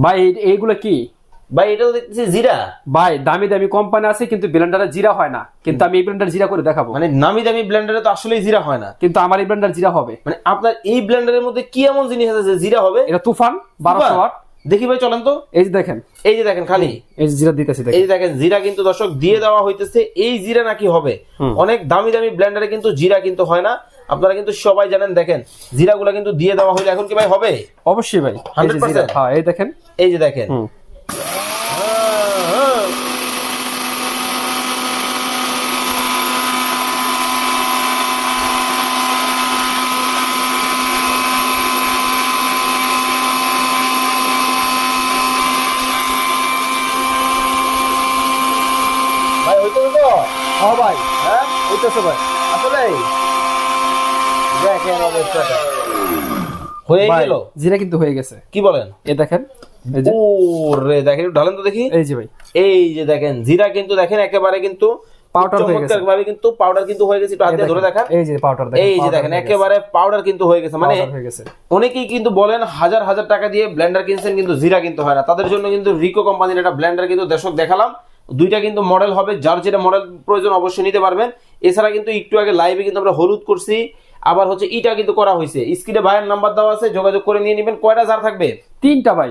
ভাই এইগুলো কি? ভাই এটা তো দেখতেছি জিরা। ভাই দামি দামি কোম্পানি আছে কিন্তু ব্লেন্ডারে জিরা হয় না, কিন্তু আমি এই ব্লেন্ডার জিরা করে দেখাবো। মানে নামি দামি ব্লেন্ডারে তো আসলেই জিরা হয় না, কিন্তু আমার এই ব্লেন্ডার জিরা হবে। মানে আপনার এই ব্লেন্ডারের মধ্যে কি এমন জিনিস আছে যে জিরা হবে? এটা তুফান 1200 ওয়াট। দেখি ভাই চলেন তো। এই যে দেখেন, এই যে দেখেন খালি এই যে জিরা দিতেছি এই দেখেন। যে দেখেন জিরা কিন্তু দর্শক দিয়ে দেওয়া হইতেছে। এই জিরা নাকি হবে? অনেক দামি দামি ব্লেন্ডারে কিন্তু জিরা কিন্তু হয় না, আপনারা কিন্তু সবাই জানেন। দেখেন জিরাগুলো কিন্তু দিয়ে দেওয়া হইলে এখন কি ভাই হবে? অবশ্যই ভাই, এই যে 100%? জিরা। হ্যাঁ এই দেখেন, এই যে দেখেন। ভাই হইতো তো? হ্যাঁ ভাই হ্যাঁ হইতেছে ভাই। আসলে দেখেন অবস্থাটা হয়ে ভাই গেল। জিরা কিন্তু হয়ে গেছে। কি বলেন? এই দেখেন, এই যে ওরে দেখেন একটু ঢালেন তো দেখি। এই যে ভাই এই যে দেখেন জিরা কিন্তু দেখেন একেবারে কিন্তু পাউডার হয়ে গেছে। চমৎকারভাবে কিন্তু পাউডার কিন্তু হয়ে গেছে। একটু হাত দিয়ে ধরে দেখান। এই যে পাউডার দেখেন, এই যে দেখেন একেবারে পাউডার কিন্তু হয়ে গেছে। মানে পাউডার হয়ে গেছে। অনেকেই কিন্তু বলেন হাজার হাজার টাকা দিয়ে ব্লেন্ডার কিনছেন কিন্তু জিরা কিন্তু হয় না, তাদের জন্য কিন্তু রিকো কোম্পানির একটা ব্লেন্ডার কিন্তু দর্শক দেখালাম। দুইটা কিন্তু মডেল হবে, যার যেটা মডেল প্রয়োজন অবশ্যই নিতে পারবেন। এছাড়া কিন্তু একটু আগে লাইভে কিন্তু আমরা হলুদ করছি, আবার হচ্ছে ইটা কিন্তু করা হয়েছে। স্ক্রিনে ভাইয়ের নাম্বার দেওয়া আছে, যোগাযোগ করে নিয়ে নেবেন। কয়টা জার থাকবে? 3টা ভাই।